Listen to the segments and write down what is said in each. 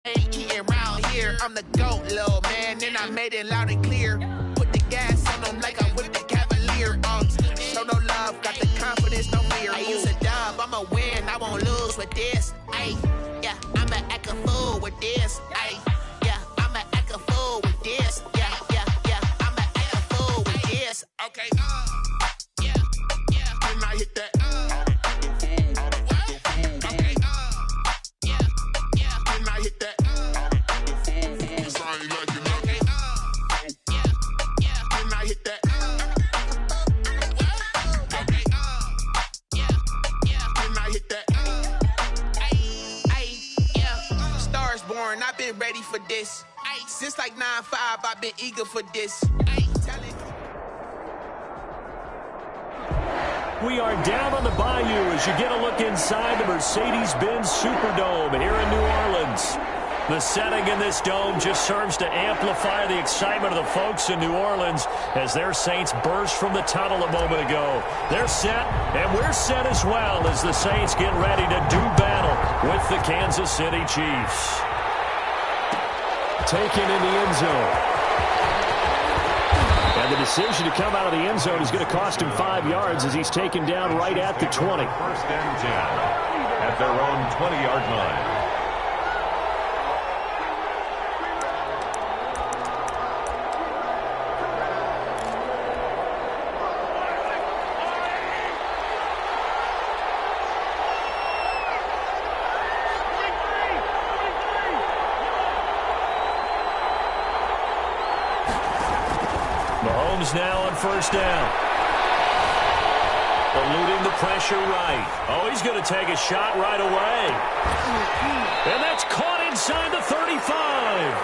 Ain't eating round here, I'm the GOAT, little man, and I made it loud and clear. Put the gas on them like I whipped the Cavalier. Show no love, got the confidence, no fear. I use a dub, I'ma win, I won't lose with this. Ay, yeah, I'ma act a fool with this. Ay, yeah, I'ma act a fool with this. Yeah, yeah, yeah, I'ma act a fool with this. Okay, yeah, yeah, when I hit that. I've been ready for this. Since like 9-5, I've been eager for this. We are down on the bayou as you get a look inside the Mercedes-Benz Superdome here in New Orleans. The setting in this dome just serves to amplify the excitement of the folks in New Orleans as their Saints burst from the tunnel a moment ago. They're set, and we're set as well as the Saints get ready to do battle with the Kansas City Chiefs. Taken in the end zone. And the decision to come out of the end zone is going to cost him 5 yards as he's taken down right at the 20. First and 10 at their own 20-yard line. Mahomes now on first down. Eluding the pressure right. Oh, he's going to take a shot right away. And that's caught inside the 35.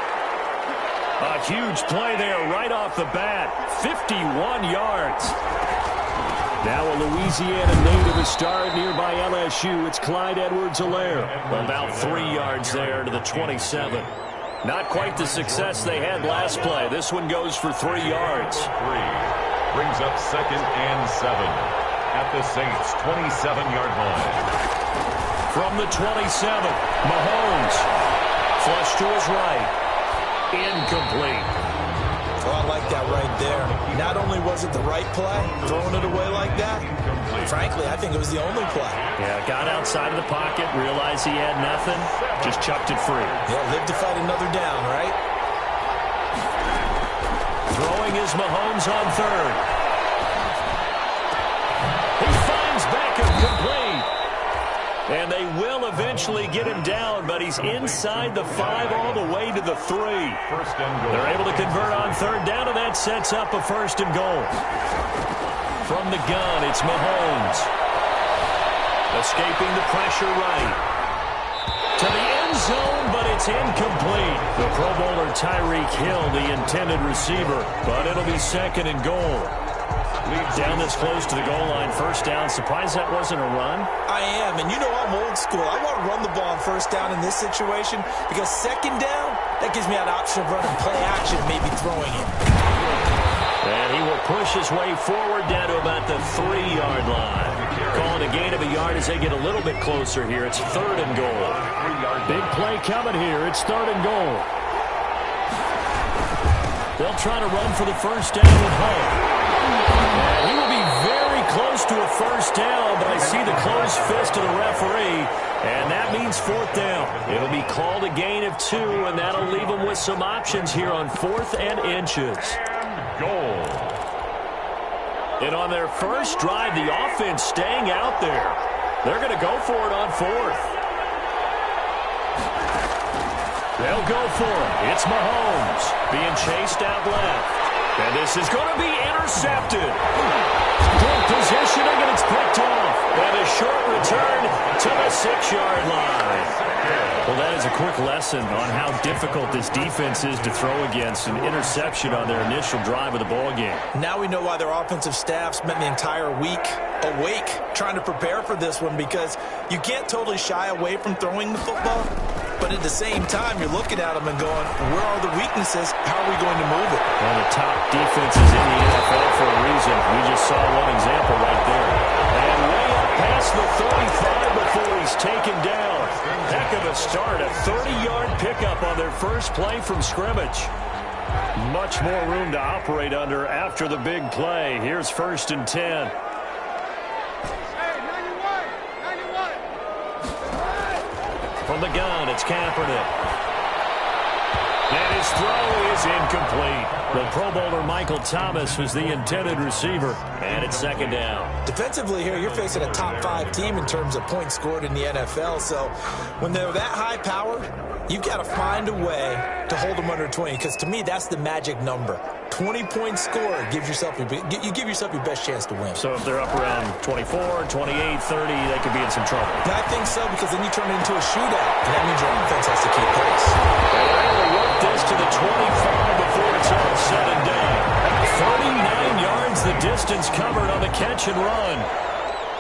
A huge play there right off the bat. 51 yards. Now a Louisiana native is starred nearby LSU. It's Clyde Edwards-Helaire. About 3 yards there to the 27. Not quite the success they had last play. This one goes for 3 yards. Brings up second and 7 at the Saints' 27-yard line. From the 27, Mahomes. Flush to his right. Incomplete. Oh, I like that right there. Not only was it the right play, throwing it away like that, frankly, I think it was the only play. Yeah, got outside of the pocket, realized he had nothing, just chucked it free. Yeah, live to fight another down, right? Throwing is Mahomes on third. He finds Beckham complete. And they will eventually get him down, but he's inside the 5 all the way to the 3. First and goal. They're able to convert on third down, and that sets up a first and goal. From the gun, it's Mahomes. Escaping the pressure right. To the end zone, but it's incomplete. The Pro Bowler Tyreek Hill, the intended receiver, but it'll be second and goal. Down this close to the goal line, first down. Surprised that wasn't a run? I am, and you know I'm old school. I want to run the ball on first down in this situation because second down, that gives me an option of running play action, maybe throwing it. And he will push his way forward down to about the 3-yard line. Calling a gain of a yard as they get a little bit closer here. It's third and goal. Big play coming here. It's third and goal. They'll try to run for the first down at home. And he will be very close to a first down, but I see the closed fist of the referee, and that means fourth down. It'll be called a gain of 2, and that'll leave them with some options here on 4th and inches. Goal. And on their first drive, the offense staying out there. They're going to go for it on 4th. They'll go for it. It's Mahomes being chased out left. And this is going to be intercepted. Good positioning, and it's picked off. And a short return to the 6-yard line. Well, that is a quick lesson on how difficult this defense is to throw against. An interception on their initial drive of the ballgame. Now we know why their offensive staff spent the entire week awake trying to prepare for this one, because you can't totally shy away from throwing the football. But at the same time, you're looking at them and going, where are the weaknesses? How are we going to move it? One of the top defenses in the NFL for a reason. We just saw one example right there. And way up past the 35 before he's taken down. Heck of a to start. A 30-yard pickup on their first play from scrimmage. Much more room to operate under after the big play. Here's 1st and 10. From the gun, it's Kaepernick. And his throw is incomplete. The Pro Bowler Michael Thomas was the intended receiver. And it's 2nd down. Defensively here, you're facing a top 5 team in terms of points scored in the NFL. So when they're that high powered, you've got to find a way to hold them under 20. Because to me, that's the magic number. 20-point score gives yourself you give yourself your best chance to win. So if they're up around 24, 28, 30, they could be in some trouble. And I think so, because then you turn it into a shootout. And that means your offense has to keep pace. They only work this to the 25 before it's all said and done. 39 yards the distance covered on the catch and run.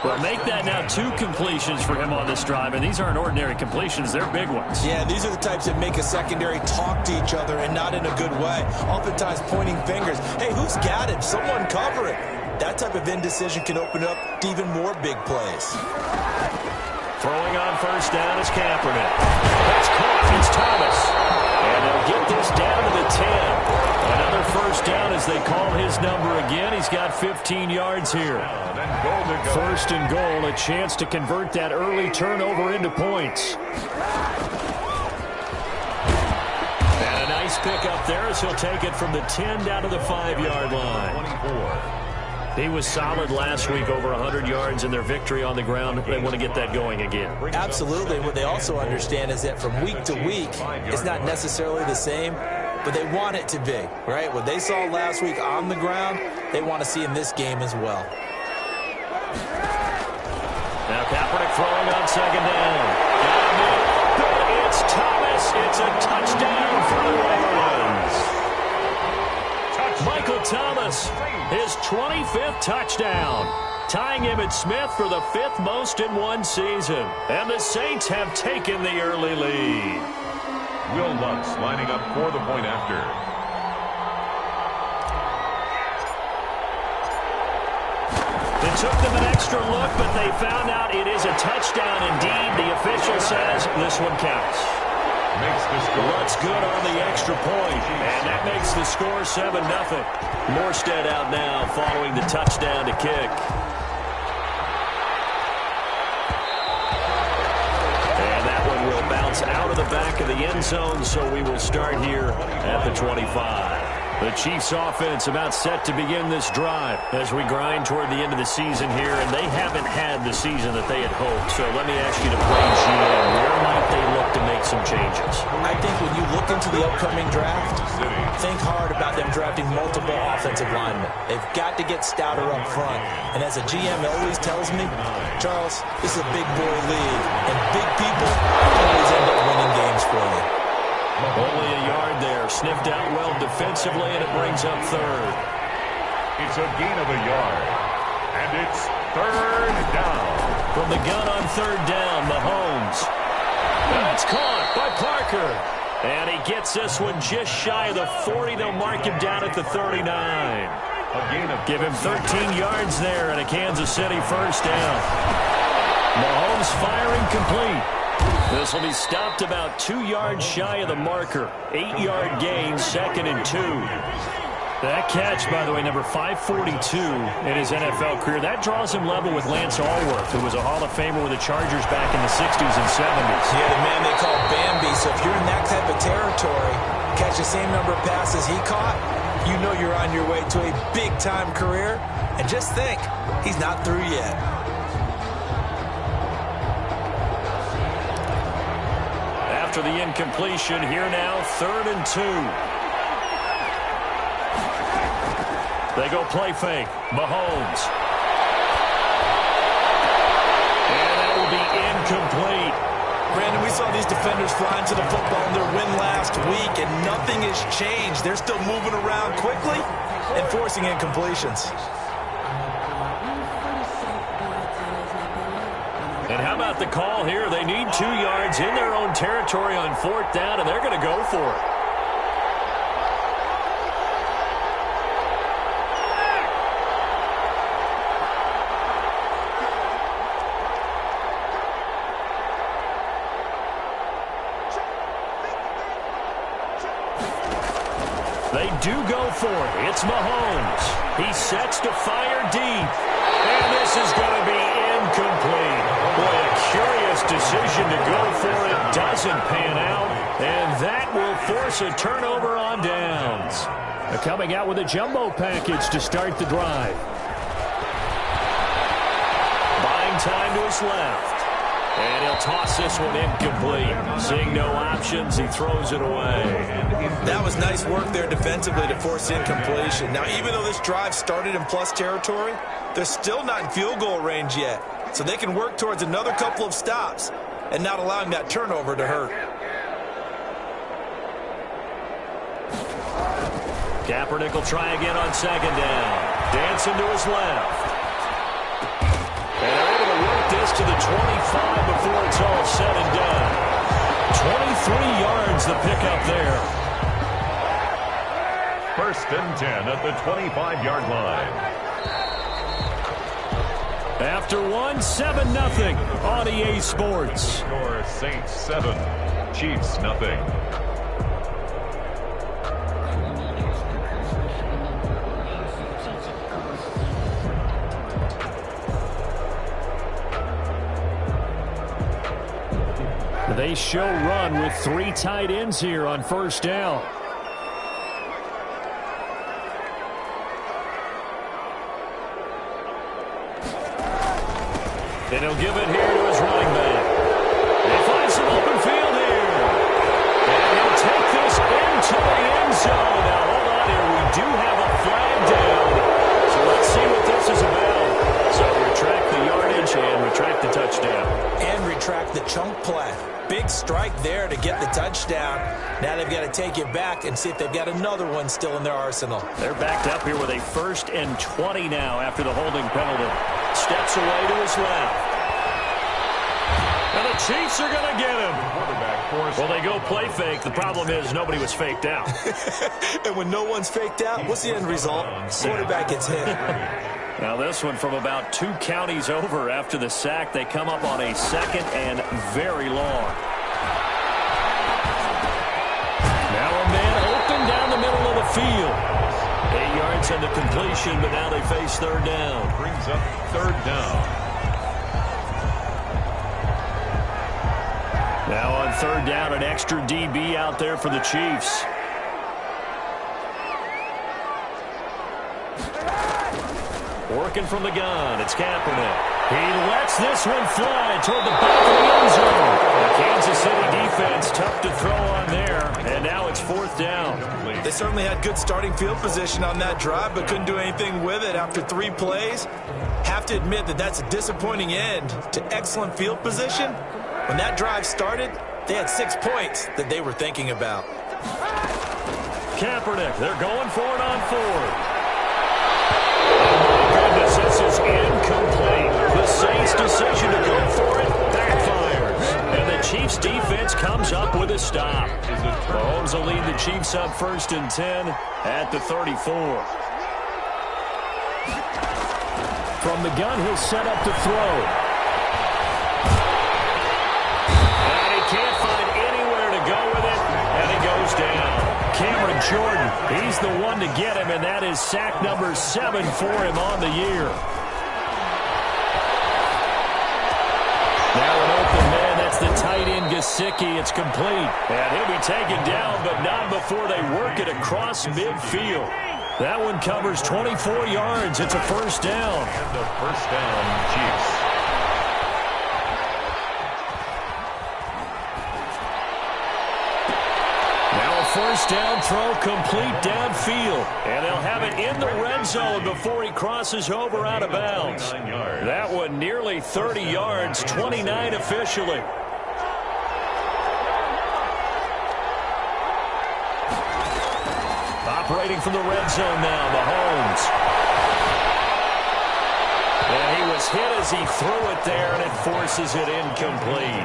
Well, make that now 2 completions for him on this drive, and these aren't ordinary completions. They're big ones. Yeah, these are the types that make a secondary talk to each other and not in a good way. Oftentimes pointing fingers. Hey, who's got it? Someone cover it. That type of indecision can open up to even more big plays. Throwing on 1st down is Kaepernick. That's caught. It's Thomas. And they'll get this down to the 10. Another 1st down as they call his number again. He's got 15 yards here. 1st and goal, a chance to convert that early turnover into points. And a nice pick up there as he'll take it from the 10 down to the 5-yard line. He was solid last week, over 100 yards in their victory on the ground. They want to get that going again. Absolutely. What they also understand is that from week to week, it's not necessarily the same, but they want it to be, right? What they saw last week on the ground, they want to see in this game as well. Now Kaepernick throwing on 2nd down. It's Thomas. It's a touchdown for New Orleans. Michael Thomas, his 25th touchdown, tying Emmitt Smith for the 5th most in one season. And the Saints have taken the early lead. Will Lutz lining up for the point after. It took them an extra look, but they found out it is a touchdown indeed. The official says this one counts. Makes the score. Lutz good on the extra point, and that makes the score 7-0. Morstead out now following the touchdown to kick. And that one will bounce out of the back of the end zone, so we will start here at the 25. The Chiefs offense about set to begin this drive as we grind toward the end of the season here, and they haven't had the season that they had hoped. So let me ask you to play GM. Where might they look to make some changes? I think when you look into the upcoming draft, think hard about them drafting multiple offensive linemen. They've got to get stouter up front. And as a GM always tells me, Charles, this is a big boy league, and big people always end up winning games for you. Only a yard there. Sniffed out well defensively, and it brings up 3rd. It's a gain of a yard. And it's 3rd down. From the gun on 3rd down, Mahomes. That's caught by Parker. And he gets this one just shy of the 40. They'll mark him down at the 39. Give him 13 yards there and a Kansas City 1st down. Mahomes firing complete. This will be stopped about 2 yards shy of the marker. 8-yard gain, 2nd and 2. That catch, by the way, number 542 in his NFL career, that draws him level with Lance Allworth, who was a Hall of Famer with the Chargers back in the 60s and 70s. Yeah, the man they call Bambi. So if you're in that type of territory, catch the same number of passes he caught, you know you're on your way to a big-time career. And just think, he's not through yet. After the incompletion, here now, 3rd and 2. They go play fake. Mahomes. And that will be incomplete. Brandon, we saw these defenders flying to the football in their win last week, and nothing has changed. They're still moving around quickly and forcing incompletions. And how about the call here? They need 2 yards in their own territory on 4th down, and they're going to go for it. They do go for it. It's Mahomes. He sets to fire deep. And this is going to be incomplete. Boy, a curious decision to go for it. Doesn't pan out. And that will force a turnover on downs. They're coming out with a jumbo package to start the drive. Buying time to his left. And he'll toss this one incomplete. Seeing no options, he throws it away. That was nice work there defensively to force incompletion. Now, even though this drive started in plus territory, they're still not in field goal range yet. So they can work towards another couple of stops and not allowing that turnover to hurt. Kaepernick will try again on second down. Dancing to his left. And they're able to work this to the 25 before it's all said and done. 23 yards the pickup there. First and 10 at the 25-yard line. After 7-0 on EA Sports. Score Saints 7, Chiefs nothing. They show run with 3 tight ends here on first down. And he'll give it here to his running back. He finds some open field here. And he'll take this into the end zone. Now, hold on here. We do have a flag down. So let's see what this is about. So retract the yardage and retract the touchdown. And retract the chunk play. Big strike there to get the touchdown. Now they've got to take it back and see if they've got another one still in their arsenal. They're backed up here with a 1st and 20 now after the holding penalty. Steps away to his left. And the Chiefs are going to get him. Well, they go play fake. The problem is nobody was faked out. And when no one's faked out, what's the end result? Quarterback gets hit. Now this one from about 2 counties over after the sack. They come up on a 2nd and very long. Now a man open down the middle of the field. 8 yards on the completion, but now they face 3rd down. Brings up 3rd down. Now on 3rd down, an extra DB out there for the Chiefs. Working from the gun, it's Kaepernick. He lets this one fly toward the back of the end zone. The Kansas City defense tough to throw on there, and now it's 4th down. They certainly had good starting field position on that drive, but couldn't do anything with it after 3 plays. Have to admit that that's a disappointing end to excellent field position. When that drive started, they had 6 points that they were thinking about. Kaepernick, they're going for it on 4th. Goodness, this is incomplete. The Saints' decision to go for it backfires. And the Chiefs' defense comes up with a stop. Mahomes will lead the Chiefs up 1st and 10 at the 34. From the gun, he'll set up to throw. And he can't find anywhere to go with it, and he goes down. Cameron Jordan, he's the one to get him, and that is sack number 7 for him on the year. Now an open man, that's the tight end Gesicki. It's complete. And he'll be taken down, but not before they work it across midfield. That one covers 24 yards. It's a 1st down. And the 1st down, Chiefs. Now a 1st down throw complete downfield. And they'll have it in the red zone before he crosses over out of bounds. That one nearly 30 yards, 29 officially. Operating from the red zone now, Mahomes. And he was hit as he threw it there, and it forces it incomplete.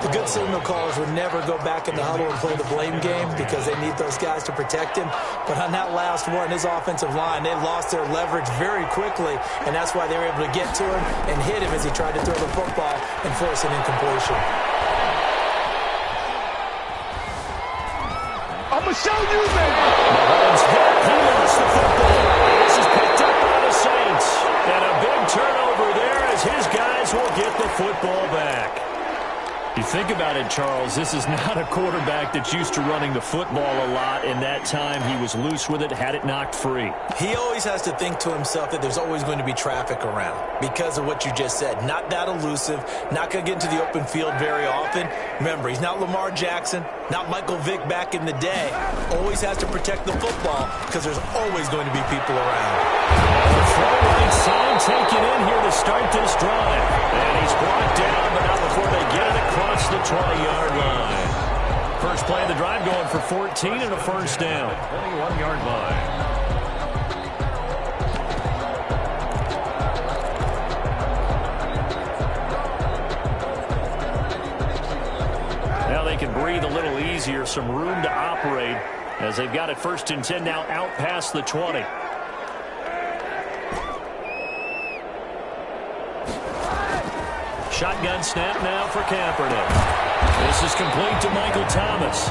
The good signal callers would never go back in the huddle and play the blame game because they need those guys to protect him. But on that last one, his offensive line, they lost their leverage very quickly, and that's why they were able to get to him and hit him as he tried to throw the football and force an incompletion. I'ma show you, man. Mahomes football back. You think about it, Charles, this is not a quarterback that's used to running the football a lot. In that time, he was loose with it, had it knocked free. He always has to think to himself that there's always going to be traffic around because of what you just said. Not that elusive, not going to get into the open field very often. Remember, he's not Lamar Jackson, not Michael Vick back in the day. Always has to protect the football because there's always going to be people around. The throw right side taken in here to start this drive. And he's brought down, but not before they get it across the 20-yard line. First play of the drive going for 14 and a first down. 21-yard line. Now they can breathe a little easier, some room to operate as they've got it 1st and 10 now out past the 20. Shotgun snap now for Kaepernick. This is complete to Michael Thomas.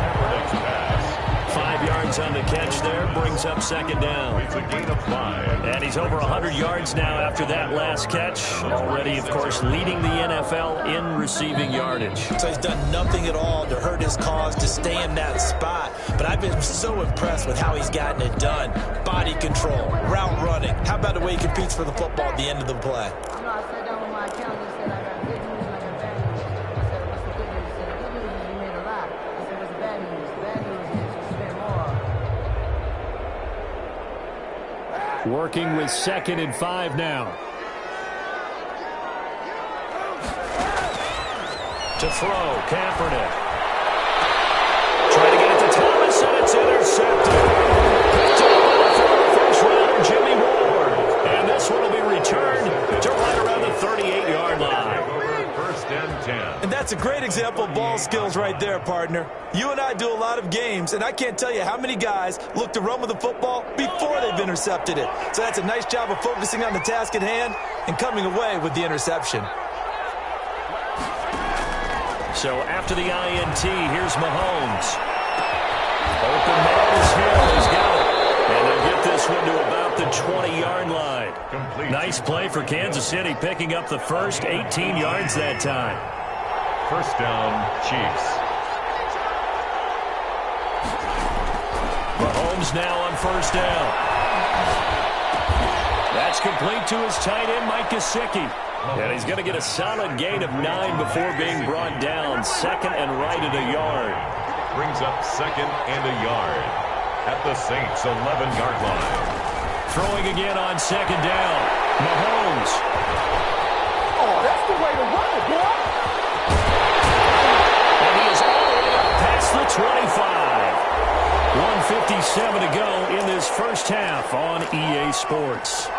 5 yards on the catch there, brings up 2nd down. It's a gain of 5. And he's over 100 yards now after that last catch. Already, of course, leading the NFL in receiving yardage. So he's done nothing at all to hurt his cause, to stay in that spot. But I've been so impressed with how he's gotten it done. Body control, route running. How about the way he competes for the football at the end of the play? I sat down with my accountant and said, I got good news and I got bad news. I said, what's the good news? He said, the good news is you made a lot. I said, what's the bad news? The bad news is you spent more. Working with 2nd and 5 now. To throw, Kaepernick. Trying to get it to Thomas, and it's intercepted. Picked up by the former first-rounder Jimmy Ward. And this one will be returned to right around the 38-yard line. 1st and 10. And that's a great example of ball skills right there, partner. You and I do a lot of games, and I can't tell you how many guys look to run with the football before they've intercepted it. So that's a nice job of focusing on the task at hand and coming away with the interception. So after the INT, here's Mahomes. Open man is here. He's got it. And they'll get this one to about the 20-yard line. Complete. Nice play for Kansas City, picking up the first 18 yards that time. 1st down, Chiefs. Mahomes now on 1st down. That's complete to his tight end, Mike Gesicki. And he's going to get a solid gain of 9 before being brought down. 2nd and right at a yard. Brings up 2nd and a yard at the Saints' 11-yard line. Throwing again on 2nd down. Mahomes. Oh, that's the way to run it, boy. And he is all the way up past the 25. 1:57 to go in this first half on EA Sports.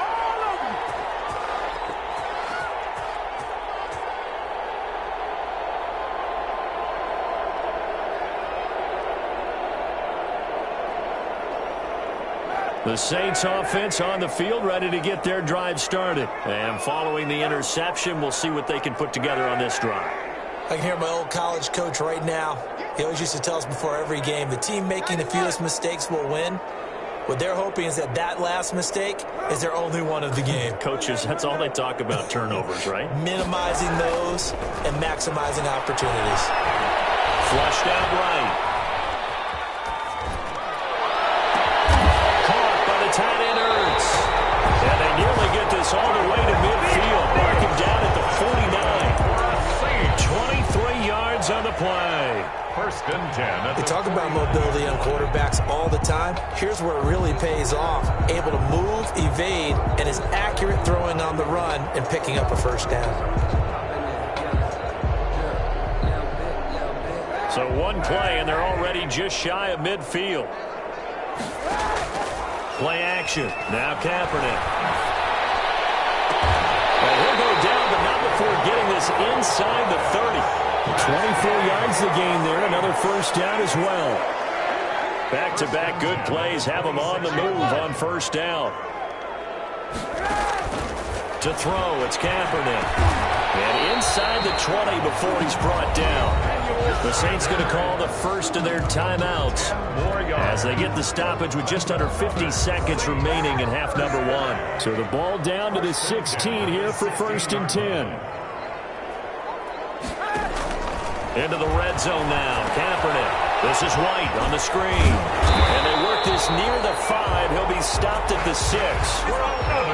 The Saints offense on the field, ready to get their drive started. And following the interception, we'll see what they can put together on this drive. I can hear my old college coach right now. He always used to tell us before every game, the team making the fewest mistakes will win. What they're hoping is that that last mistake is their only one of the game. Coaches, that's all they talk about, turnovers, right? Minimizing those and maximizing opportunities. Flushed out right. Tight end Ertz. And they nearly get this all the way to midfield. Mark him down at the 49. 23 yards on the play. 1st and 10. They talk about mobility on quarterbacks all the time. Here's where it really pays off. Able to move, evade, and is accurate throwing on the run and picking up a first down. So one play, and they're already just shy of midfield. Play action. Now Kaepernick. And he'll go down, but not before getting this inside the 30. 24 yards the gain there. Another first down as well. Back-to-back good plays have him on the move on 1st down. To throw, it's Kaepernick. And inside the 20 before he's brought down. The Saints going to call the first of their timeouts as they get the stoppage with just under 50 seconds remaining in half number 1. So the ball down to the 16 here for 1st and 10. Into the red zone now. Kaepernick. This is White on the screen. And they work this near the 5. He'll be stopped at the 6.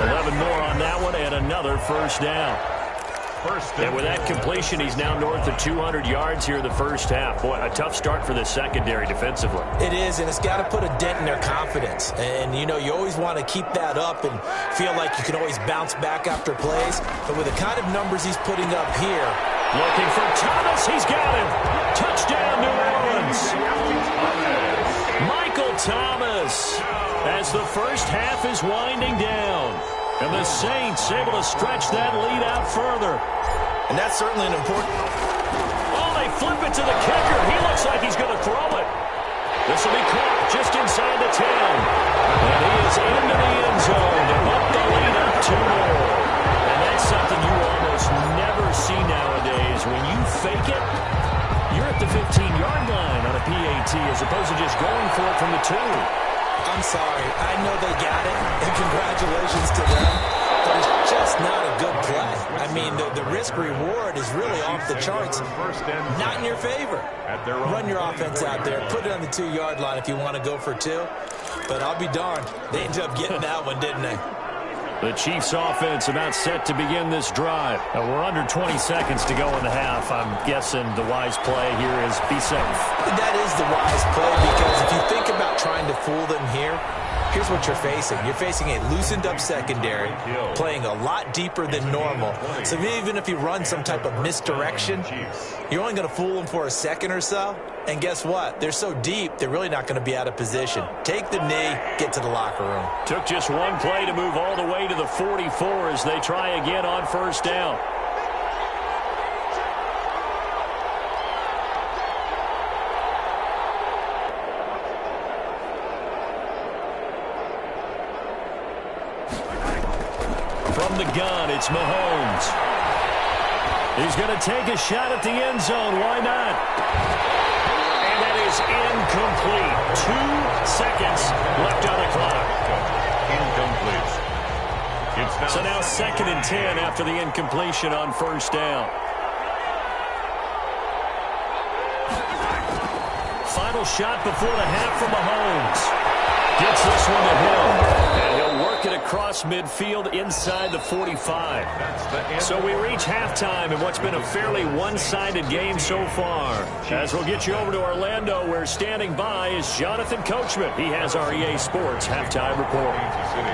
11 more on that one and another first down. And with that completion, he's now north of 200 yards here in the first half. Boy, a tough start for the secondary defensively. It is, and it's got to put a dent in their confidence. And, you know, you always want to keep that up and feel like you can always bounce back after plays. But with the kind of numbers he's putting up here. Looking for Thomas. He's got him. Touchdown, New Orleans. Michael Thomas as the first half is winding down. And the Saints able to stretch that lead out further. And that's certainly an important... Oh, they flip it to the kicker. He looks like he's going to throw it. This will be caught just inside the 10. And he is into the end zone to bump the lead up 2 more. And that's something you almost never see nowadays. When you fake it, you're at the 15-yard line on a PAT as opposed to just going for it from the 2. I'm sorry. I know they got it, and congratulations to them, but it's just not a good play. I mean, the risk-reward is really off the charts. Not in your favor. Run your offense out there. Put it on the 2-yard line if you want to go for 2. But I'll be darned. They ended up getting that one, didn't they? The Chiefs offense about set to begin this drive. We're under 20 seconds to go in the half. I'm guessing the wise play here is be safe. That is the wise play, because if you think about trying to fool them here, here's what you're facing. You're facing a loosened-up secondary, playing a lot deeper than normal. So even if you run some type of misdirection, you're only going to fool them for a second or so. And guess what? They're so deep, they're really not going to be out of position. Take the knee, get to the locker room. Took just one play to move all the way to the 44 as they try again on first down. From the gun, it's Mahomes. He's going to take a shot at the end zone. Why not? And that is incomplete. 2 seconds left on the clock. Incomplete. So now 2nd and 10 after the incompletion on first down. Final shot before the half from Mahomes. Gets this one to him. And he'll work it across midfield inside the 45. So we reach halftime in what's been a fairly one-sided game so far. As we'll get you over to Orlando, where standing by is Jonathan Coachman. He has our EA Sports halftime report.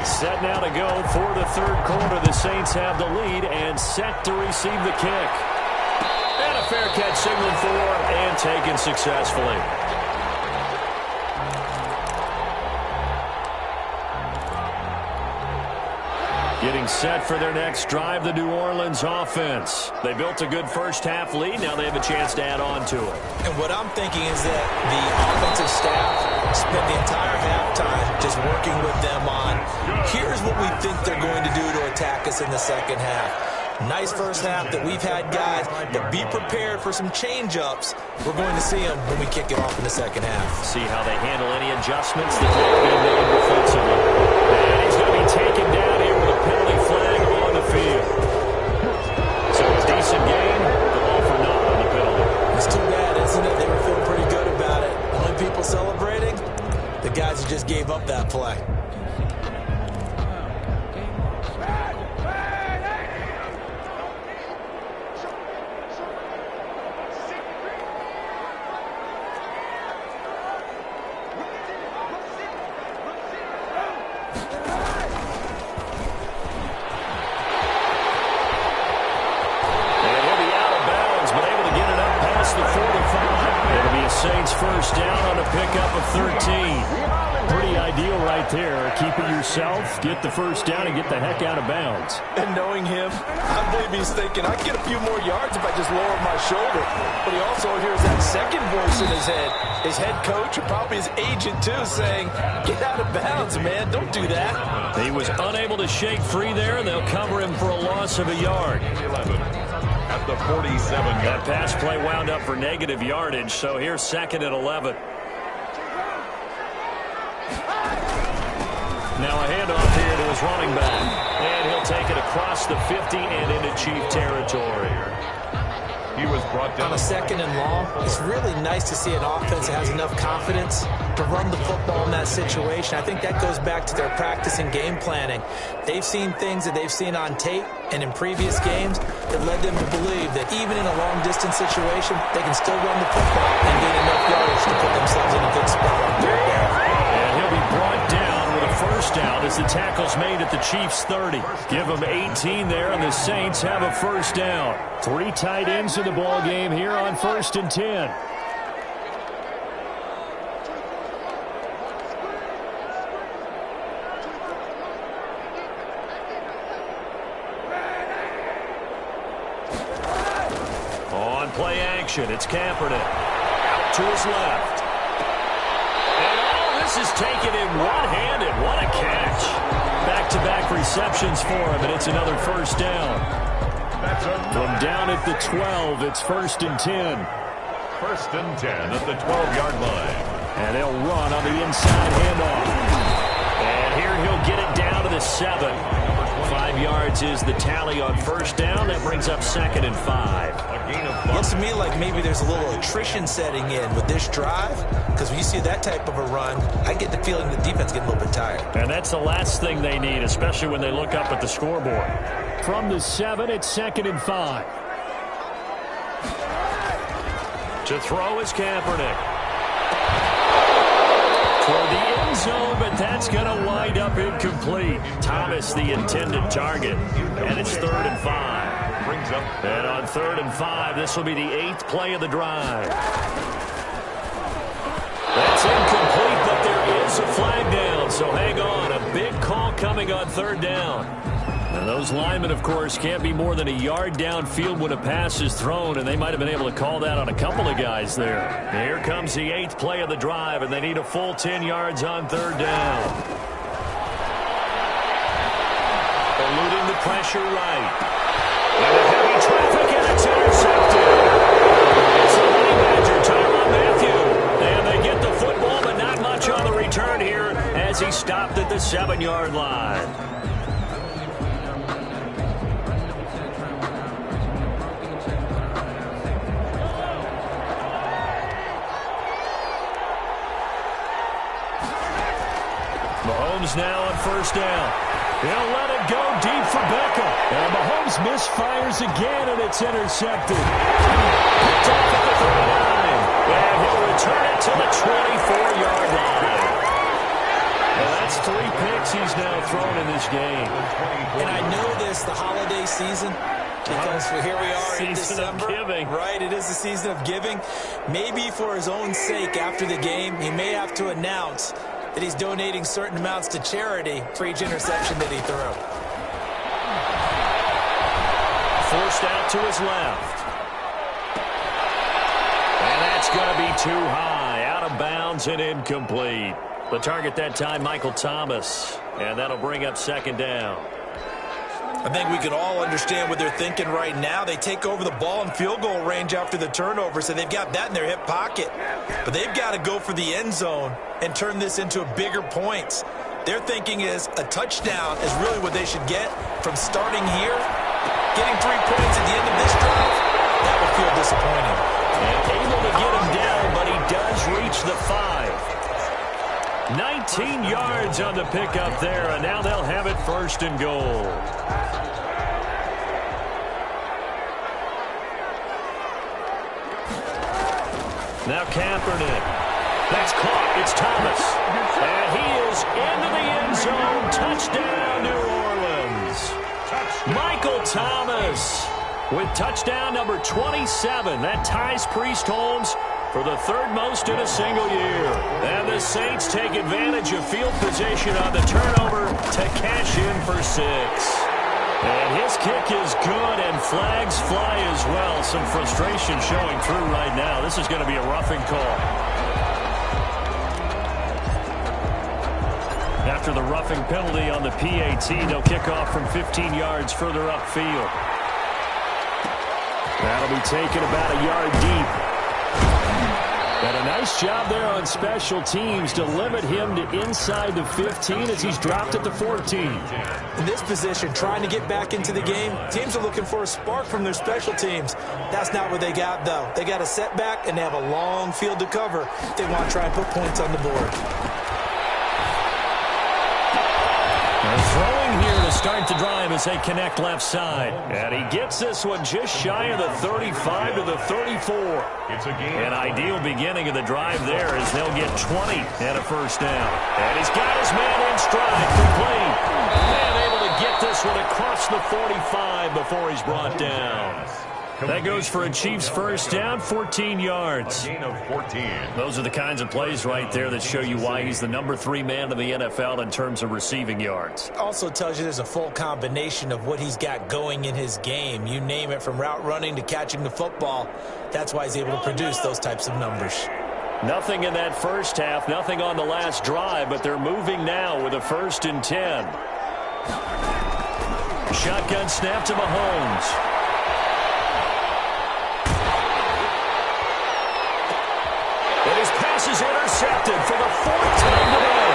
Set now to go for the 3rd quarter. The Saints have the lead and set to receive the kick. And a fair catch signaled for and taken successfully. Getting set for their next drive, the New Orleans offense. They built a good first half lead. Now they have a chance to add on to it. And what I'm thinking is that the offensive staff spent the entire halftime just working with them on, here's what we think they're going to do to attack us in the second half. Nice first half that we've had, guys, but be prepared for some change-ups. We're going to see them when we kick it off in the second half. See how they handle any adjustments that may have been made defensively. And he's going to be taken down here with a penalty flag on the field. So a decent game, but all for naught on the penalty. It's too bad, isn't it? They were feeling pretty good about it. Only people celebrating, the guys who just gave up that play. Saints first down on a pickup of 13. Pretty ideal right there. Keep it yourself, get the first down, and get the heck out of bounds. And knowing him, I believe he's thinking, I can get a few more yards if I just lower my shoulder. But he also hears that second voice in his head. His head coach, and probably his agent too, saying, get out of bounds, man. Don't do that. He was unable to shake free there, and they'll cover him for a loss of a yard. At the 47. That pass play wound up for negative yardage, so here's 2nd and 11. Now a handoff here to his running back. And he'll take it across the 50 and into Chief territory. He was brought down on a second and long. It's really nice to see an offense that has enough confidence to run the football in that situation. I think that goes back to their practice and game planning. They've seen things that they've seen on tape and in previous games that led them to believe that even in a long-distance situation, they can still run the football and gain enough yardage to put themselves in a good spot on third down. And he'll be brought down with a first down as the tackle's made at the Chiefs' 30. Give them 18 there, and the Saints have a first down. 3 tight ends in the ball game here on 1st and 10. On play action, it's Kaepernick. Out to his left. And all this is taken in one-handed. What a catch. Back-to-back receptions for him, and it's another first down. From down at the 12, it's 1st and 10. 1st and 10 at the 12-yard line. And they'll run on the inside handoff. And here he'll get it down to the 7. 5 yards is the tally on first down. That brings up 2nd and 5. A gain of 5. Looks to me like maybe there's a little attrition setting in with this drive, because when you see that type of a run, I get the feeling the defense getting a little bit tired. And that's the last thing they need, especially when they look up at the scoreboard. From the 7, it's 2nd and 5. To throw is Kaepernick. Toward the end zone, but that's going to wind up incomplete. Thomas, the intended target. And it's 3rd and 5. Brings up. And on 3rd and 5, this will be the 8th play of the drive. That's incomplete, but there is a flag down, so hang on. A big call coming on 3rd down. And those linemen, of course, can't be more than a yard downfield when a pass is thrown, and they might have been able to call that on a couple of guys there. And here comes the 8th play of the drive, and they need a full 10 yards on 3rd down. Eluding the pressure right. And a heavy traffic, and it's intercepted. It's the Honey Badger, Tyrann Mathieu. And they get the football, but not much on the return here as he stopped at the 7-yard line. Mahomes now on first down. He'll let it go deep for Beckham. And Mahomes misfires again, and it's intercepted. Picked off at the 39. And he'll return it to the 24-yard line. And that's 3 picks he's now thrown in this game. And I know this, the holiday season, because here we are in December. Season of giving. Right, it is the season of giving. Maybe for his own sake after the game, he may have to announce that he's donating certain amounts to charity for each interception that he threw. Forced out to his left. And that's going to be too high. Out of bounds and incomplete. The target that time, Michael Thomas. And that'll bring up 2nd down. I think we can all understand what they're thinking right now. They take over the ball in field goal range after the turnover, so they've got that in their hip pocket. But they've got to go for the end zone and turn this into bigger points. Their thinking is a touchdown is really what they should get from starting here. Getting 3 points at the end of this drive, that would feel disappointing. And able to get him down, but he does reach the 5. 19 yards on the pickup there, and now they'll have it 1st and goal. Now Kaepernick. That's caught. It's Thomas. And he is into the end zone. Touchdown, New Orleans. Michael Thomas with touchdown number 27. That ties Priest Holmes for the 3rd most in a single year. And the Saints take advantage of field position on the turnover to cash in for 6. And his kick is good, and flags fly as well. Some frustration showing through right now. This is going to be a roughing call. After the roughing penalty on the PAT, they'll kick off from 15 yards further upfield. That'll be taken about a yard deep. And a nice job there on special teams to limit him to inside the 15 as he's dropped at the 14. In this position, trying to get back into the game, teams are looking for a spark from their special teams. That's not what they got, though. They got a setback, and they have a long field to cover if they want to try and put points on the board. They're throwing here to start the drive as they connect left side. And he gets this one just shy of the 35 to the 34. It's a game. An ideal beginning of the drive there as they'll get 20 and a first down. And he's got his man in stride, complete. And able to get this one across the 45 before he's brought down. That goes for a Chiefs first down, 14 yards. A gain of 14. Those are the kinds of plays right there that show you why he's the number 3 man in the NFL in terms of receiving yards. Also tells you there's a full combination of what he's got going in his game. You name it, from route running to catching the football. That's why he's able to produce those types of numbers. Nothing in that first half, nothing on the last drive, but they're moving now with a 1st and 10. Shotgun snap to Mahomes. And his pass is intercepted for the 4th time today.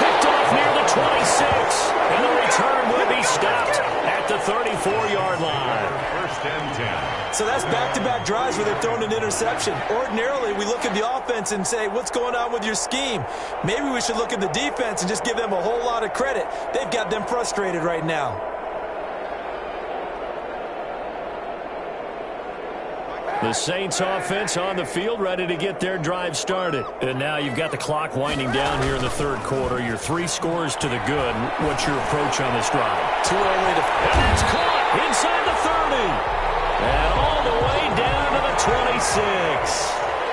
Picked off near the 26. And the return will be stopped at the 34-yard line. 1st and 10. So that's back-to-back drives where they've thrown an interception. Ordinarily, we look at the offense and say, what's going on with your scheme? Maybe we should look at the defense and just give them a whole lot of credit. They've got them frustrated right now. The Saints offense on the field, ready to get their drive started. And now you've got the clock winding down here in the 3rd quarter. Your 3 scores to the good. What's your approach on this drive? Too early to... And that's caught inside the 30. And all the way down to the 26.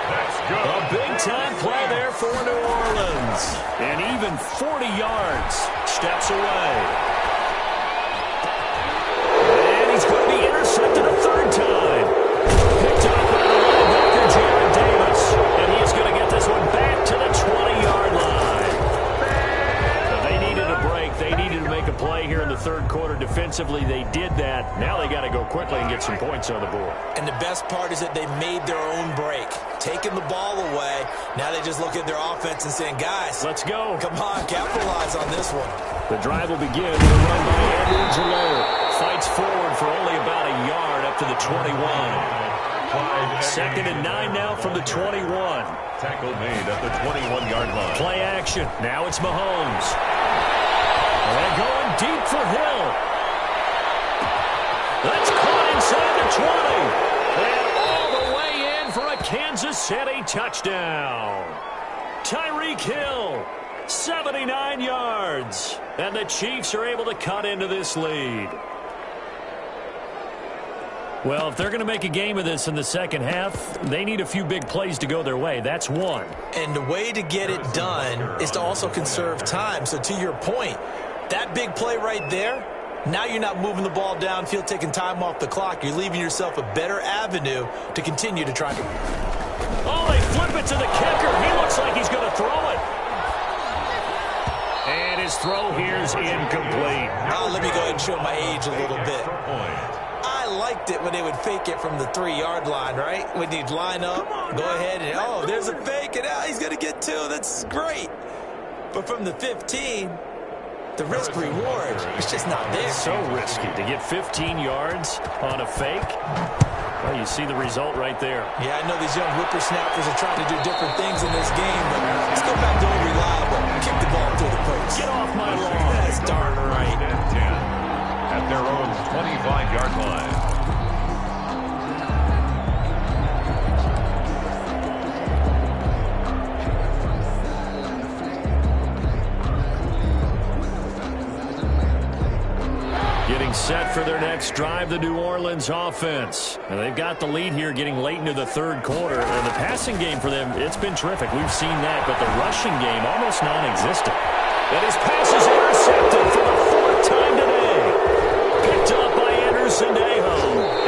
That's good. A big-time play there for New Orleans. And even 40 yards. Steps away. And he's going to be intercepted a 3rd time. Picked up by the linebacker, Jarrad Davis. And he's going to get this one back to the 20-yard line. So they needed a break. They needed to make a play here in the 3rd quarter. Defensively, they did that. Now they got to go quickly and get some points on the board. And the best part is that they made their own break. Taking the ball away. Now they just look at their offense and saying, guys, let's go. Come on, capitalize on this one. The drive will begin with a run by Andrew Jalou. Fights forward for only about a yard up to the 21. 2nd and 9 now from the 21. Tackle made at the 21-yard line. Play action. Now it's Mahomes. And going deep for Hill. That's caught inside the 20. And all the way in for a Kansas City touchdown. Tyreek Hill, 79 yards. And the Chiefs are able to cut into this lead. Well, if they're going to make a game of this in the 2nd half, they need a few big plays to go their way. That's one. And the way to get it done is to also conserve time. So to your point, that big play right there, now you're not moving the ball downfield, taking time off the clock. You're leaving yourself a better avenue to continue to try to... Oh, they flip it to the kicker. He looks like he's going to throw it. And his throw here's incomplete. Let me go ahead and show my age a little bit. I liked it when they would fake it from the 3-yard line, right? When you'd line up, go ahead and, oh, there's a fake, and he's going to get 2. That's great. But from the 15, the risk-reward is just not there. So risky to get 15 yards on a fake. Well, you see the result right there. Yeah, I know these young whippersnappers are trying to do different things in this game, but let's go back to old reliable. Kick the ball through the post. Get off my lawn. That's darn right. 10 at their own 25-yard line. Getting set for their next drive, the New Orleans offense. And they've got the lead here getting late into the 3rd quarter. And the passing game for them, it's been terrific. We've seen that, but the rushing game almost non-existent. And his pass is intercepted for the 4th time today. Picked up by Anderson Aho.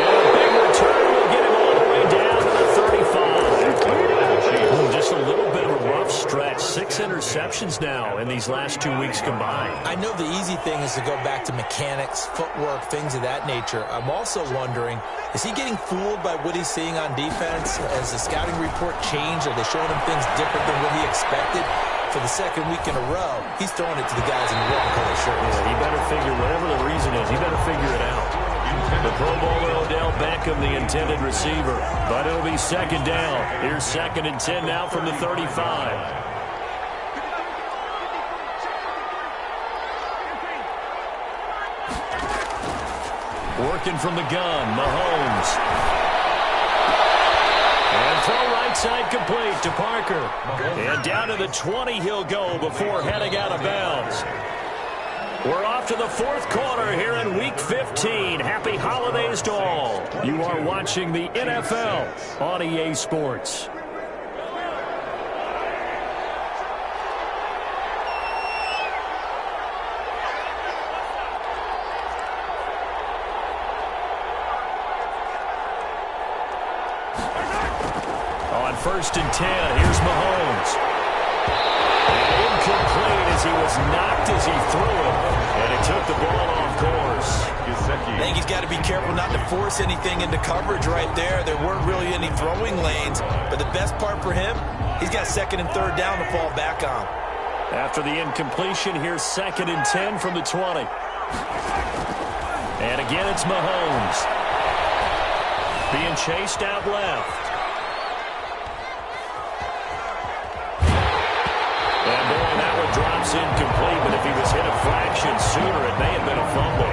And a big return will get him all the way down to the 35. Just a little bit of a rough stretch. 6 6 interceptions now in these last 2 weeks combined. I know the easy thing is to go back to mechanics, footwork, things of that nature. I'm also wondering, is he getting fooled by what he's seeing on defense? Has the scouting report changed? Are they showing him things different than what he expected? For the second week in a row, he's throwing it to the guys in the red and color shirts. Yeah, he better figure, whatever the reason is, he better figure it out. The Pro Bowler Odell Beckham, the intended receiver. But it'll be second down. Here's 2nd and 10 now from the 35. Working from the gun, Mahomes. And throw right side complete to Parker. And down to the 20 he'll go before heading out of bounds. We're off to the 4th quarter here in Week 15. Happy holidays to all. You are watching the NFL on EA Sports. On 1st and 10, here's Mahomes. Incomplete as he was knocked as he threw it. And he took the ball off course. I think he's got to be careful not to force anything into coverage right there. There weren't really any throwing lanes. But the best part for him, he's got 2nd and 3rd down to fall back on. After the incompletion, here's 2nd and 10 from the 20. And again, it's Mahomes. Being chased out left. And boy, that one drops incomplete, but if he was hit a fraction sooner, it may have been a fumble.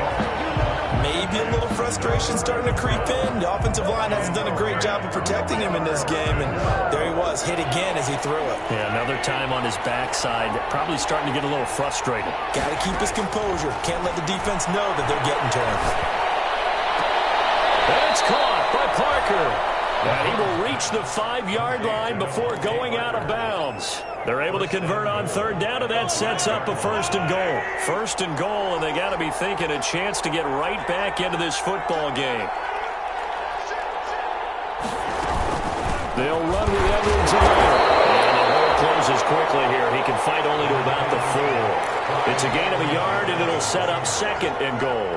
Maybe a little frustration starting to creep in. The offensive line hasn't done a great job of protecting him in this game, and there he was, hit again as he threw it. Yeah, another time on his backside, probably starting to get a little frustrated. Got to keep his composure. Can't let the defense know that they're getting to him. And it's caught by Parker. And he will reach the 5-yard line before going out of bounds. They're able to convert on 3rd down, and that sets up a 1st and goal. 1st and goal, and they got to be thinking a chance to get right back into this football game. They'll run with Edwards away. And the hole closes quickly here. He can fight only to about the 4. It's a gain of a yard, and it'll set up 2nd and goal.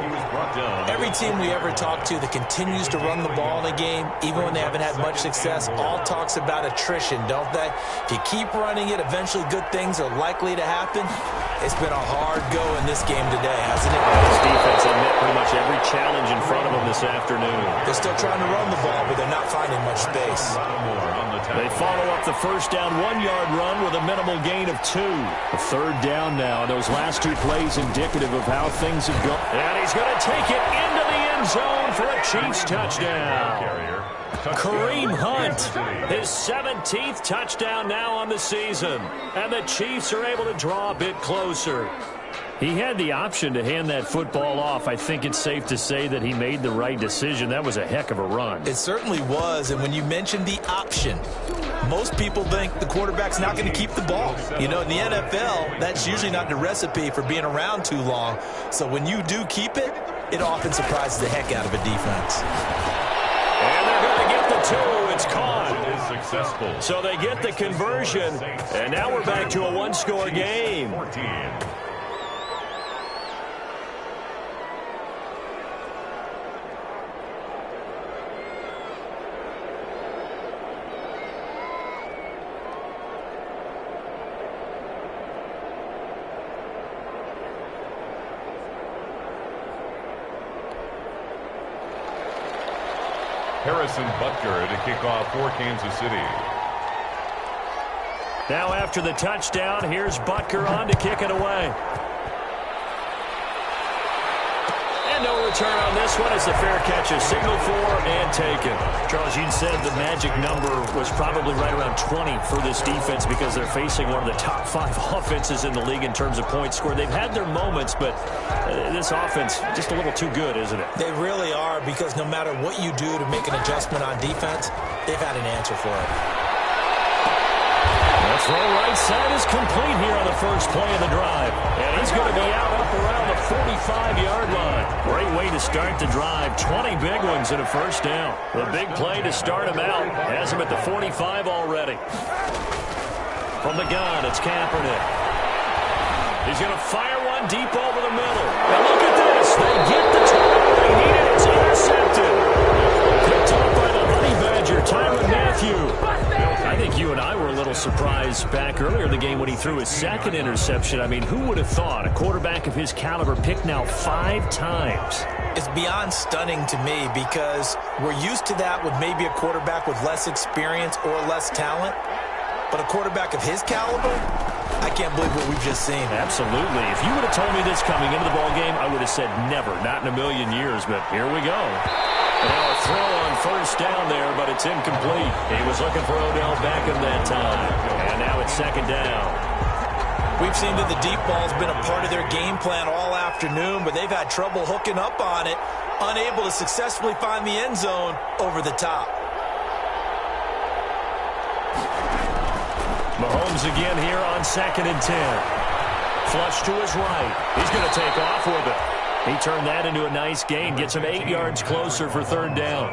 Every team we ever talk to that continues to run the ball in a game, even when they haven't had much success, all talks about attrition, don't they? If you keep running it, eventually good things are likely to happen. It's been a hard go in this game today, hasn't it? This defense has met pretty much every challenge in front of them this afternoon. They're still trying to run the ball, but they're not finding much space. They follow up the 1st down 1-yard run with a minimal gain of 2. A 3rd down now. Those last 2 plays indicative of how things have gone. And he's going to take it into the end zone for a Chiefs touchdown. Kareem Hunt, his 17th touchdown now on the season. And the Chiefs are able to draw a bit closer. He had the option to hand that football off. I think it's safe to say that he made the right decision. That was a heck of a run. It certainly was, and when you mentioned the option, most people think the quarterback's not going to keep the ball. You know, in the NFL, that's usually not the recipe for being around too long. So when you do keep it, it often surprises the heck out of a defense. And they're going to get the 2. It's caught. Successful. So they get the conversion, and now we're back to a 1-score game. 14. Harrison Butker to kick off for Kansas City. Now after the touchdown, here's Butker on to kick it away. And no return on this one as the fair catch is signaled for and taken. Charles, you said the magic number was probably right around 20 for this defense because they're facing one of the top 5 offenses in the league in terms of points scored. They've had their moments, but this offense just a little too good, isn't it? They really are, because no matter what you do to make an adjustment on defense, they've had an answer for it. The throw right side is complete here on the first play of the drive. And he's going to be out up around the 45-yard line. Great way to start the drive. 20 big ones and a 1st down. The big play to start him out has him at the 45 already. From the gun, it's Kaepernick. He's going to fire one deep over the middle. And look at this. They get the turnover they needed. It's intercepted. Picked up by the Honey Badger, Tyrann Mathieu. I think you and I were a little surprised back earlier in the game when he threw his second interception. I mean, who would have thought a quarterback of his caliber picked now 5 times? It's beyond stunning to me because we're used to that with maybe a quarterback with less experience or less talent. But a quarterback of his caliber, I can't believe what we've just seen. Absolutely. If you would have told me this coming into the ballgame, I would have said never, not in a million years, but here we go. And now a throw on first down there, but it's incomplete. He was looking for Odell Beckham that time. And now it's second down. We've seen that the deep ball's been a part of their game plan all afternoon, but they've had trouble hooking up on it, unable to successfully find the end zone over the top. Mahomes again here on 2nd and 10. Flush to his right. He's going to take off with it. He turned that into a nice gain. Gets him 8 yards closer for 3rd down.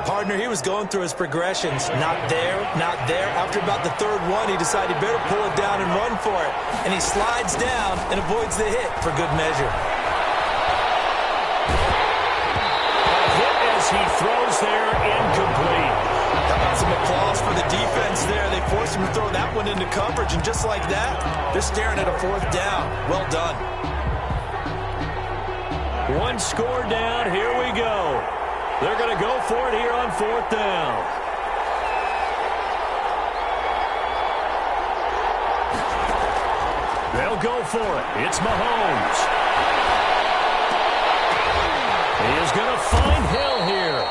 Partner, he was going through his progressions. Not there, not there. After about the 3rd one, he decided he better pull it down and run for it. And he slides down and avoids the hit for good measure. A hit as he throws there, incomplete. How about some applause for the defense there? They forced him to throw that one into coverage, and just like that, they're staring at a 4th down. Well done. 1 score down. Here we go. They're going to go for it here on 4th down. They'll go for it. It's Mahomes. He is going to find Hill here.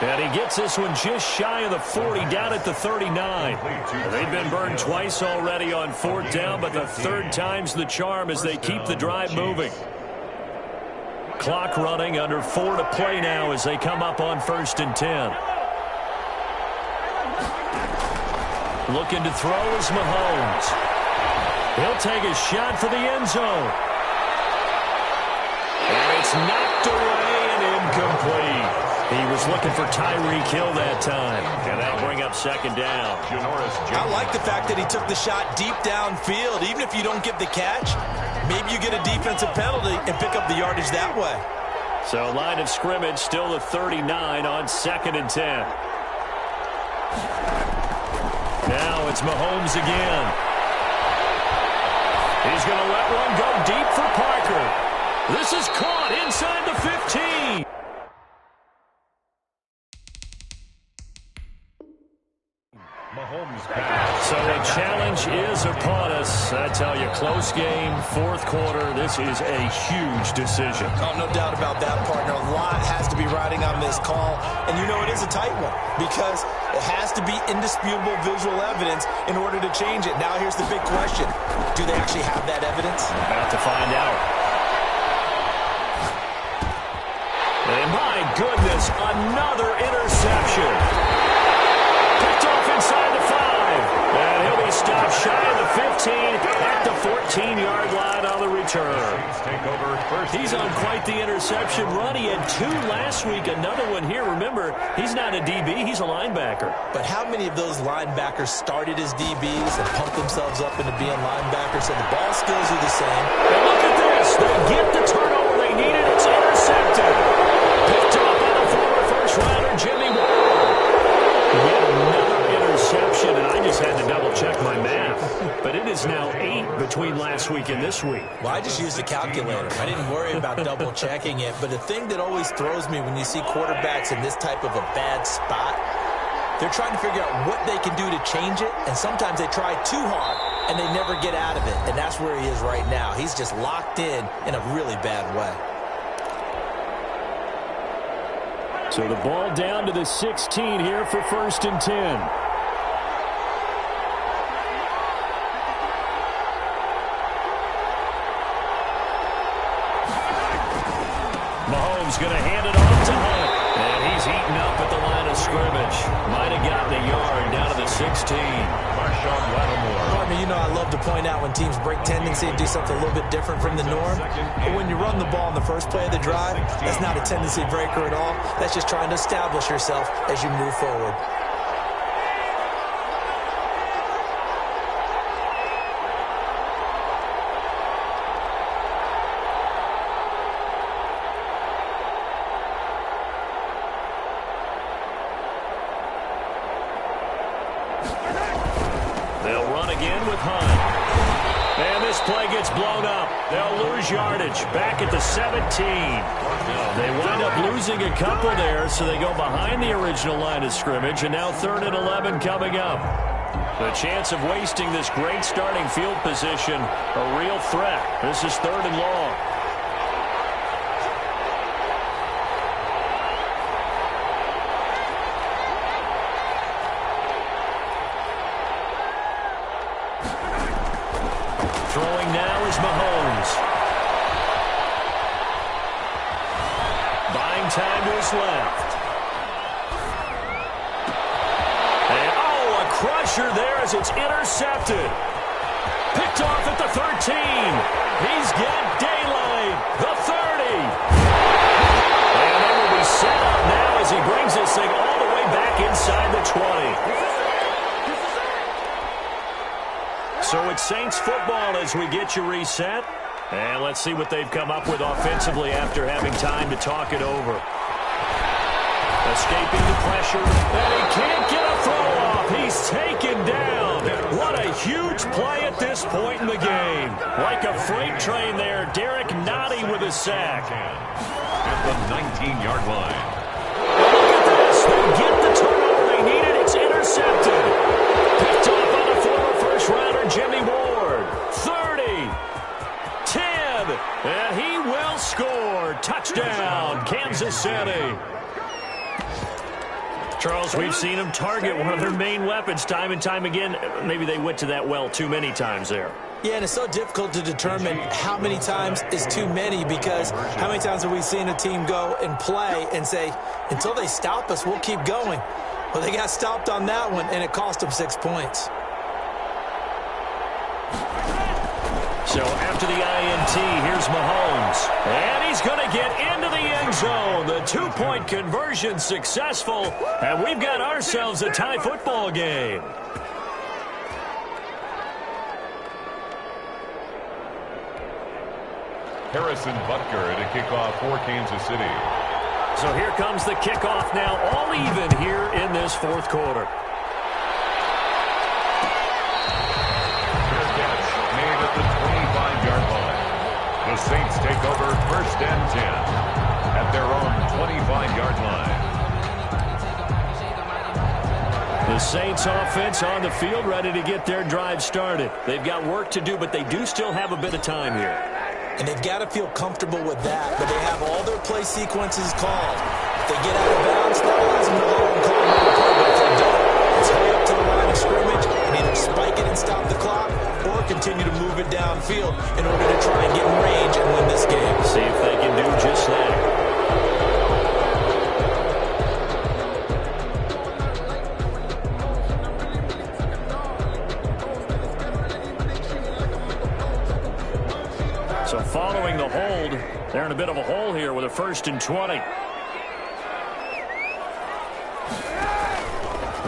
And he gets this one just shy of the 40, down at the 39. They've been burned twice already on 4th down, but the 3rd time's the charm as they keep the drive moving. Clock running, under 4 to play now as they come up on 1st and 10. Looking to throw is Mahomes. He'll take a shot for the end zone. And it's knocked away and incomplete. He was looking for Tyreek Hill that time. And that'll bring up 2nd down. I like the fact that he took the shot deep downfield. Even if you don't get the catch, maybe you get a defensive penalty and pick up the yardage that way. So line of scrimmage still the 39 on 2nd and 10. Now it's Mahomes again. He's going to let one go deep for Parker. This is caught inside the 15. So a challenge is upon us. I tell you, close game, 4th quarter. This is a huge decision. Oh, no doubt about that, partner. A lot has to be riding on this call. And you know it is a tight one because it has to be indisputable visual evidence in order to change it. Now here's the big question. Do they actually have that evidence? About to find out. And my goodness, another interception. Picked off inside the 5. And he'll be stopped shy of the 15 at the 14-yard line on the return. He's on quite the interception run. He had 2 last week, another one here. Remember, he's not a DB, he's a linebacker. But how many of those linebackers started as DBs and pumped themselves up into being linebackers? So the ball skills are the same. And look at this. They get the turnover they needed. It's intercepted. Picked up by the former first-rounder, Jimmy Ward. Yet another interception, and I just had to double-check my math. But it is now 8 between last week and this week. Well, I just used a calculator. I didn't worry about double-checking it. But the thing that always throws me when you see quarterbacks in this type of a bad spot, they're trying to figure out what they can do to change it, and sometimes they try too hard, and they never get out of it. And that's where he is right now. He's just locked in a really bad way. So the ball down to the 16 here for 1st and 10. Mahomes going to hand it off to Hunt. And he's eaten up at the line of scrimmage. Might have gotten a yard down to the 16. Marshawn Lattimore. Partner, you know I love to point out when teams break tendency and do something a little bit different from the norm. But when you run the ball in the first play of the drive, that's not a tendency breaker at all. That's just trying to establish yourself as you move forward. They'll run again with Hunt. And this play gets blown up. They'll lose yardage back at the 17. They wind up losing a couple there, so they go behind the original line of scrimmage, and now 3rd and 11 coming up. The chance of wasting this great starting field position, a real threat. This is 3rd and long. Throwing now is Mahomes. Buying time to his left. And, a crusher there as it's intercepted. Picked off at the 13. He's got daylight. The 30. And they will be set up now as he brings this thing all the way back inside the 20. So it's Saints football as we get you reset. And let's see what they've come up with offensively after having time to talk it over. Escaping the pressure. And he can't get a throw off. He's taken down. What a huge play at this point in the game. Like a freight train there. Derek Nottie with a sack. At the 19-yard line. Look at this. They get the turnover they needed. It's intercepted. Picked off on a former first-rounder, Jimmy Ward. 30. 10. And he will score. Touchdown, Kansas City. Charles, we've seen him target one of their main weapons time and time again. Maybe they went to that well too many times there. Yeah, and it's so difficult to determine how many times is too many, because how many times have we seen a team go and play and say, until they stop us, we'll keep going. Well, they got stopped on that one, and it cost them 6 points. So after the INT, here's Mahomes. And he's going to get into the end zone. The 2-point conversion successful. And we've got ourselves a tie football game. Harrison Butker to kick off for Kansas City. So here comes the kickoff now, all even here in this fourth quarter. Made at the 25-yard line. The Saints take over 1st and 10 at their own 25-yard line. The Saints offense on the field, ready to get their drive started. They've got work to do, but they do still have a bit of time here. And they've got to feel comfortable with that, but they have all their play sequences called. If they get out of bounds, that allows them to go and call another play, but if they don't, it's hurry up to the line of scrimmage and either spike it and stop the clock or continue to move it downfield in order to try and get in range and win this game. See if they can do just that. So following the hold, they're in a bit of a hole here with a 1st and 20.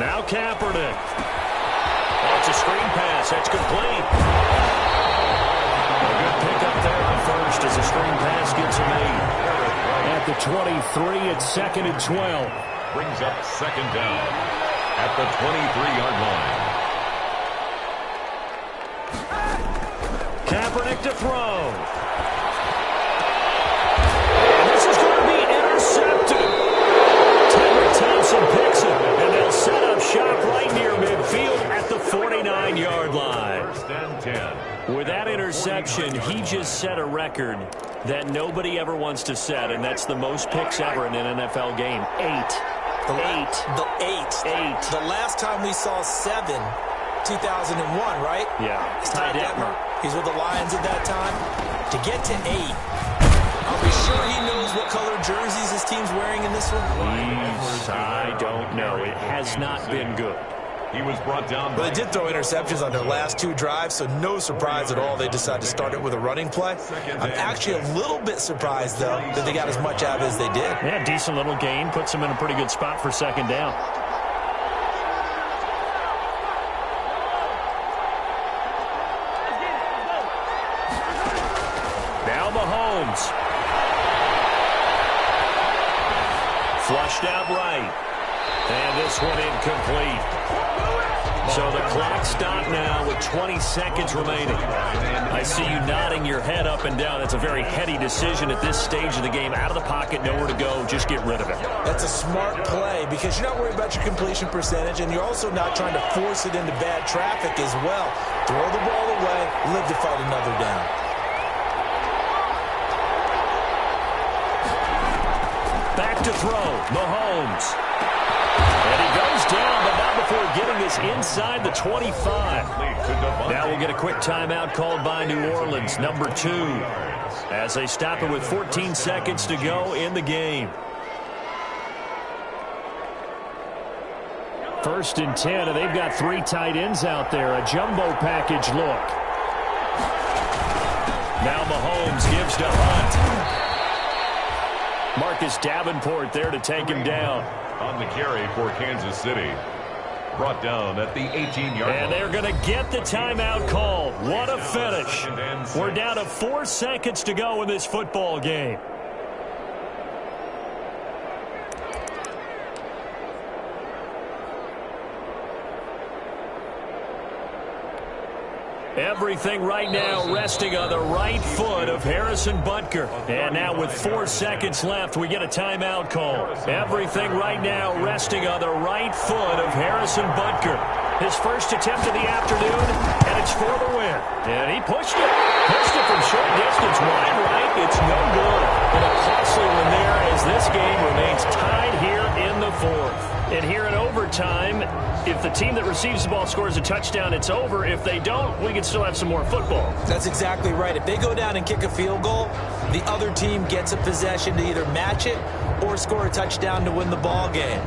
Now Kaepernick. Oh, it's a screen pass. That's complete. A good pickup there on 1st as the screen pass gets a made. At the 23, it's 2nd and 12. Brings up 2nd down at the 23-yard line. Kaepernick to throw. And this is going to be intercepted. Tyler Thompson picks it, and they'll set up shop right near midfield at the 49-yard line. 1st and 10. With that interception, he just set a record that nobody ever wants to set, and that's the most picks ever in an NFL game. 8. The last time we saw 7, 2001, right? Yeah. Ty Detmer. He's with the Lions at that time. To get to 8, are we sure he knows what color jerseys his team's wearing in this one? I don't know. It has not been good. He was brought down. But they did throw interceptions on their last 2 drives, so no surprise at all they decided to start it with a running play. I'm actually a little bit surprised, though, that they got as much out as they did. Yeah, decent little gain. Puts them in a pretty good spot for 2nd down. Now Mahomes. Flushed out right. And this one incomplete. So the clock stop now with 20 seconds remaining. I see you nodding your head up and down. That's a very heady decision at this stage of the game. Out of the pocket, nowhere to go. Just get rid of it. That's a smart play because you're not worried about your completion percentage, and you're also not trying to force it into bad traffic as well. Throw the ball away, live to fight another down. Back to throw, Mahomes. And he goes down, but not before getting this inside the 25. Now we'll get a quick timeout called by New Orleans, number 2, as they stop it with 14 seconds to go in the game. 1st and 10, and they've got 3 tight ends out there. A jumbo package look. Now Mahomes gives to Hunt. Marcus Davenport there to take him down. On the carry for Kansas City. Brought down at the 18-yard line. And they're going to get the timeout called. What a finish. We're down to 4 seconds to go in this football game. Everything right now resting on the right foot of Harrison Butker. And now with 4 seconds left, we get a timeout call. Everything right now resting on the right foot of Harrison Butker. His first attempt of the afternoon, and it's for the win. And he pushed it. Pushed it from short distance, wide right. It's no good. And a costly one there as this game remains tied here in the 4th. And here in overtime, if the team that receives the ball scores a touchdown, it's over. If they don't, we can still have some more football. That's exactly right. If they go down and kick a field goal, the other team gets a possession to either match it or score a touchdown to win the ball game.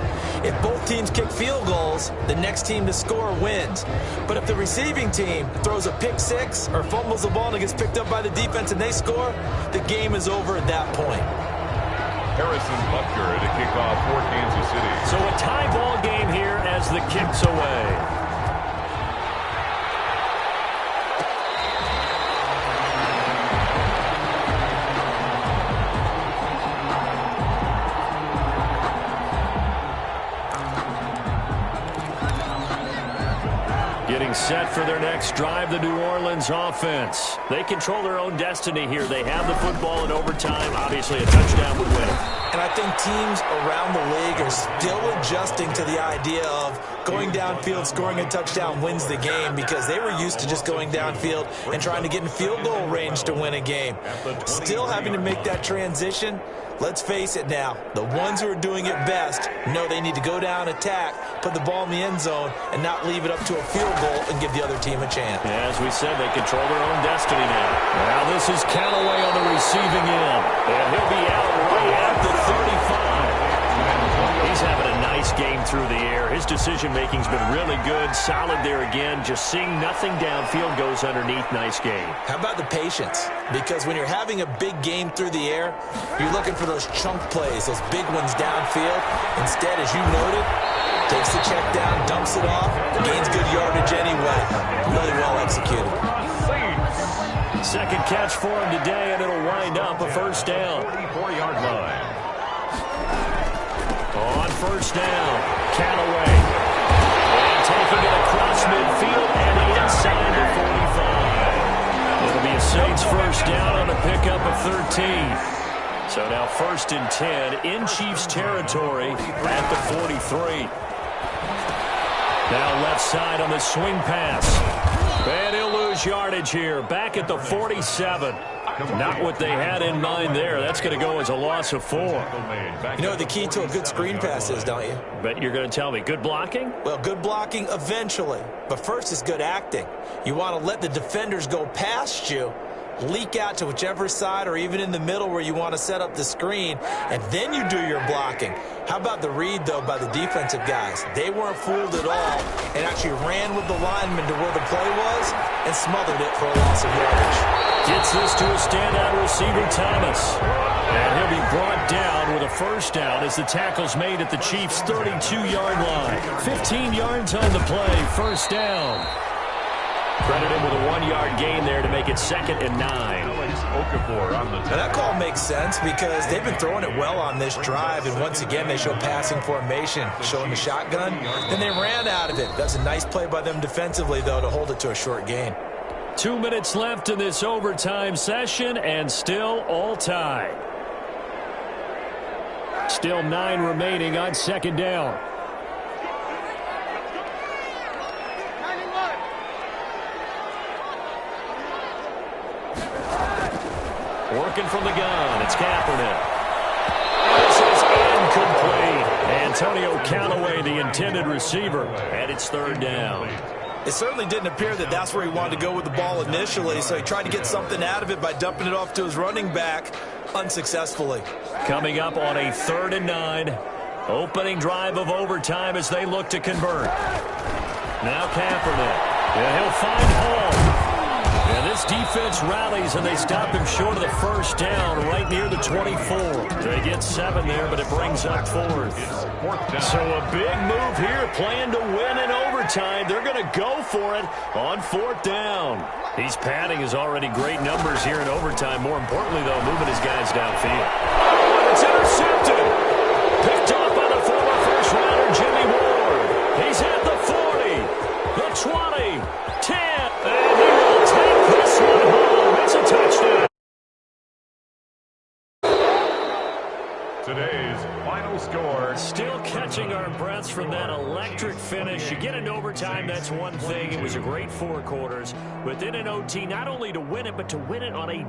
If both teams kick field goals, the next team to score wins. But if the receiving team throws a pick six or fumbles the ball and it gets picked up by the defense and they score, the game is over at that point. Harrison Butker to kick off for Kansas City. So a tie ball game here as the kick's away. Getting set for their next drive, the New Orleans offense. They control their own destiny here. They have the football in overtime. Obviously, a touchdown would win it. And I think teams around the league are still adjusting to the idea of going downfield, scoring a touchdown wins the game, because they were used to just going downfield and trying to get in field goal range to win a game. Still having to make that transition. Let's face it now, the ones who are doing it best know they need to go down, attack, put the ball in the end zone, and not leave it up to a field goal and give the other team a chance. Yeah, as we said, they control their own destiny now. Now this is Callaway on the receiving end, and he'll be out right at the 35. He's having a nice game through the air. His decision-making's been really good, solid there again. Just seeing nothing downfield, goes underneath. Nice game. How about the patience? Because when you're having a big game through the air, you're looking for those chunk plays, those big ones downfield. Instead, as you noted, takes the check down, dumps it off, gains good yardage anyway. Really well executed. Second catch for him today, and it'll wind up a first down. 44-yard line. On first down, Callaway. And taking it across midfield and inside the 45. It'll be a Saints first down on a pickup of 13. So now 1st and 10 in Chiefs territory at the 43. Now left side on the swing pass. And he'll lose yardage here. Back at the 47. Not what they had in mind there. That's going to go as a loss of 4. You know what the key to a good screen pass is, don't you? Bet you're going to tell me. Good blocking? Well, good blocking eventually. But first is good acting. You want to let the defenders go past you, leak out to whichever side or even in the middle where you want to set up the screen, and then you do your blocking. How about the read, though, by the defensive guys? They weren't fooled at all and actually ran with the lineman to where the play was and smothered it for a loss of yardage. Gets this to a standout receiver, Thomas. And he'll be brought down with a first down as the tackle's made at the Chiefs' 32-yard line. 15 yards on the play, first down. Credit him with a 1-yard gain there to make it 2nd and 9. Alex Okafor on the Now that call makes sense because they've been throwing it well on this drive, and once again they show passing formation, showing the shotgun. Then they ran out of it. That's a nice play by them defensively, though, to hold it to a short gain. 2 minutes left in this overtime session, and still all tied. Still 9 remaining on 2nd down. Working from the gun, it's Kaepernick. This is incomplete. Antonio Callaway, the intended receiver, and it's 3rd down. It certainly didn't appear that that's where he wanted to go with the ball initially, so he tried to get something out of it by dumping it off to his running back unsuccessfully. Coming up on a 3rd and 9. Opening drive of overtime as they look to convert. Now Kaepernick. And he'll find Hall. And this defense rallies, and they stop him short of the 1st down right near the 24. They get 7 there, but it brings up 4th. So a big move here, playing to win in overtime. They're going to go for it on 4th down. He's padding his already great numbers here in overtime. More importantly, though, moving his guys downfield. Oh, it's intercepted. Picked off by the former first-rounder Jimmy Ward. He's at the 40, the 20, 10, and he will take this one home. It's a touchdown. Today's final score. Still catching our breaths from that electric finish. You get into overtime, that's one thing. It was a great 4 quarters. Within an OT, not only to win it, but to win it on a